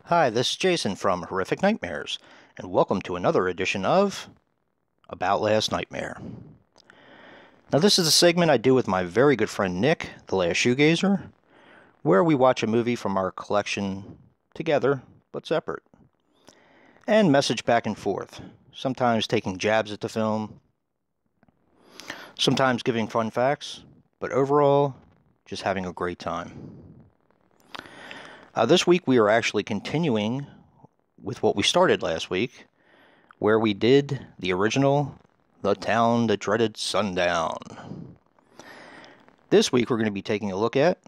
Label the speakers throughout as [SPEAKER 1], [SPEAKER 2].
[SPEAKER 1] Hi, this is Jason from Horrific Nightmares, and welcome to another edition of About Last Nightmare. Now, this is a segment I do with my very good friend Nick, the Last Shoegazer, where we watch a movie from our collection together, but separate, and message back and forth, sometimes taking jabs at the film, sometimes giving fun facts, but overall, just having a great time. This week we are actually continuing with what we started last week, where we did the original The Town That Dreaded Sundown. This week we're going to be taking a look at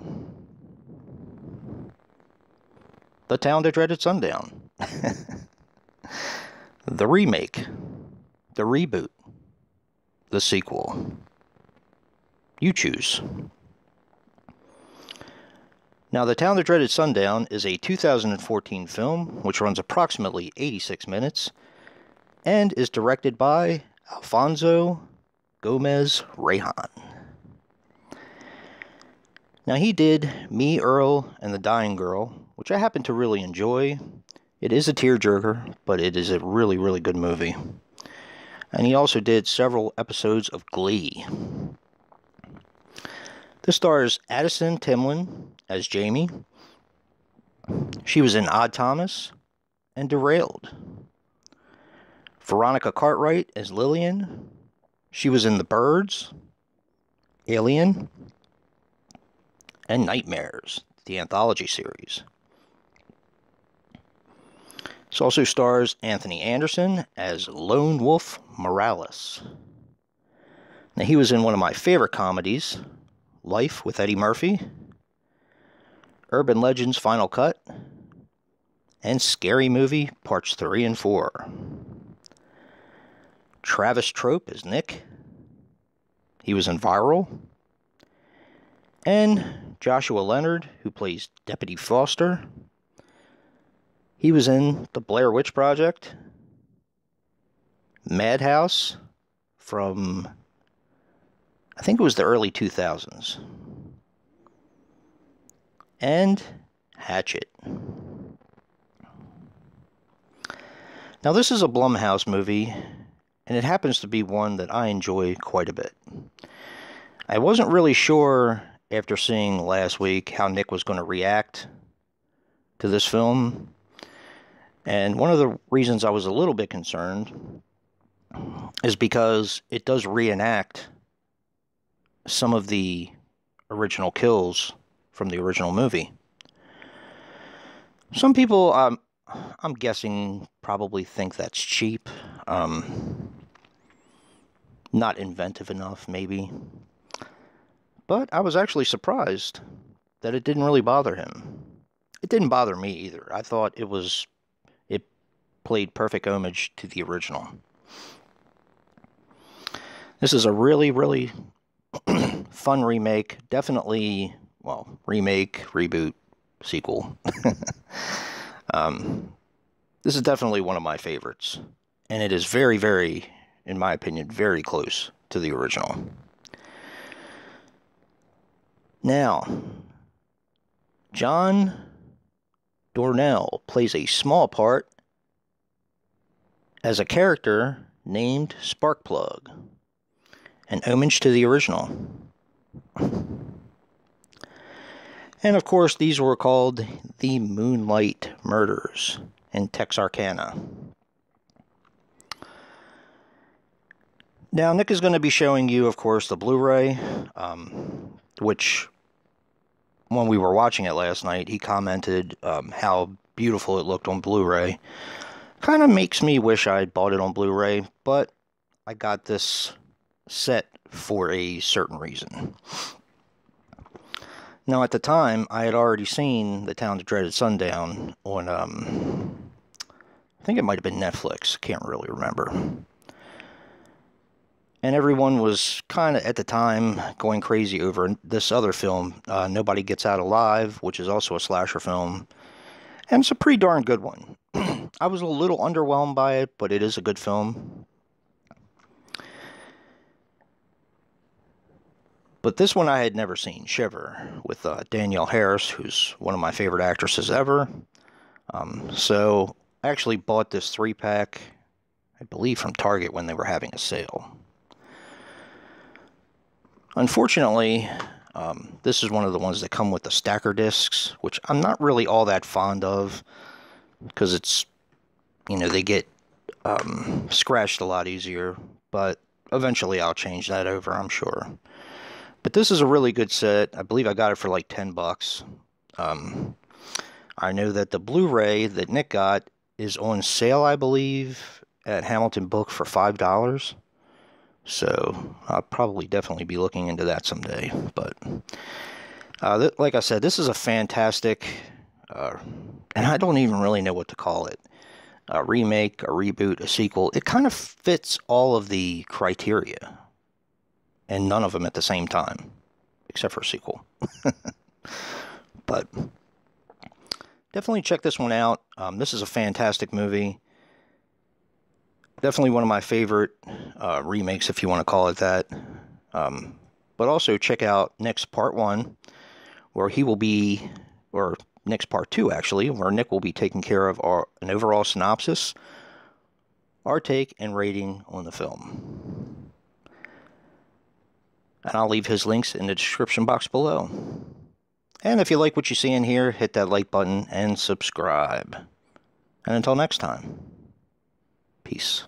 [SPEAKER 1] The Town That Dreaded Sundown. The remake, the reboot, the sequel. You choose. Now, The Town That Dreaded Sundown is a 2014 film which runs approximately 86 minutes and is directed by Alfonso Gomez Rejon. Now, he did Me, Earl, and the Dying Girl, which I happen to really enjoy. It is a tearjerker, but it is a really, really good movie. And he also did several episodes of Glee. This stars Addison Timlin as Jamie. She was in Odd Thomas and Derailed. Veronica Cartwright as Lillian. She was in The Birds, Alien, and Nightmares, the anthology series. This also stars Anthony Anderson as Lone Wolf Morales. Now, he was in one of my favorite comedies, Life with Eddie Murphy, Urban Legends Final Cut, and Scary Movie Parts 3 and 4. Travis Trope is Nick. He was in Viral. And Joshua Leonard, who plays Deputy Foster. He was in The Blair Witch Project, Madhouse from, I think it was the early 2000s. And Hatchet. Now, this is a Blumhouse movie, and it happens to be one that I enjoy quite a bit. I wasn't really sure after seeing last week how Nick was going to react to this film, and one of the reasons I was a little bit concerned is because it does reenact some of the original kills from the original movie. Some people, I'm guessing, probably think that's cheap. Not inventive enough, maybe. But I was actually surprised that it didn't really bother him. It didn't bother me either. I thought it played perfect homage to the original. This is a really, really fun remake. Definitely, well, remake, reboot, sequel. This is definitely one of my favorites. And it is very, very, in my opinion, very close to the original. Now, John Dornell plays a small part as a character named Sparkplug, an homage to the original. And of course, these were called the Moonlight Murders in Texarkana. Now, Nick is going to be showing you, of course, the Blu-ray, which, when we were watching it last night, he commented how beautiful it looked on Blu-ray. Kind of makes me wish I'd bought it on Blu-ray, but I got this set for a certain reason. Now, at the time, I had already seen The Town That Dreaded Sundown on, I think it might have been Netflix. Can't really remember. And everyone was kind of, at the time, going crazy over this other film, Nobody Gets Out Alive, which is also a slasher film. And it's a pretty darn good one. I was a little underwhelmed by it, but it is a good film. But this one I had never seen, Shiver, with Danielle Harris, who's one of my favorite actresses ever. So I actually bought this 3-pack, I believe from Target when they were having a sale. Unfortunately, this is one of the ones that come with the stacker discs, which I'm not really all that fond of, because it's, they get scratched a lot easier, but eventually I'll change that over, I'm sure. But this is a really good set. I believe I got it for like $10. I know that the Blu-ray that Nick got is on sale, I believe, at Hamilton Book for $5. So I'll probably definitely be looking into that someday. But like I said, this is a fantastic, and I don't even really know what to call it. A remake, a reboot, a sequel. It kind of fits all of the criteria, and none of them at the same time, except for a sequel. But definitely check this one out. This is a fantastic movie. Definitely one of my favorite remakes, if you want to call it that. But also check out Nick's Part 1, where he will be, or Nick's Part 2, actually, where Nick will be taking care of an overall synopsis, our take, and rating on the film. And I'll leave his links in the description box below. And if you like what you see in here, hit that like button and subscribe. And until next time, peace.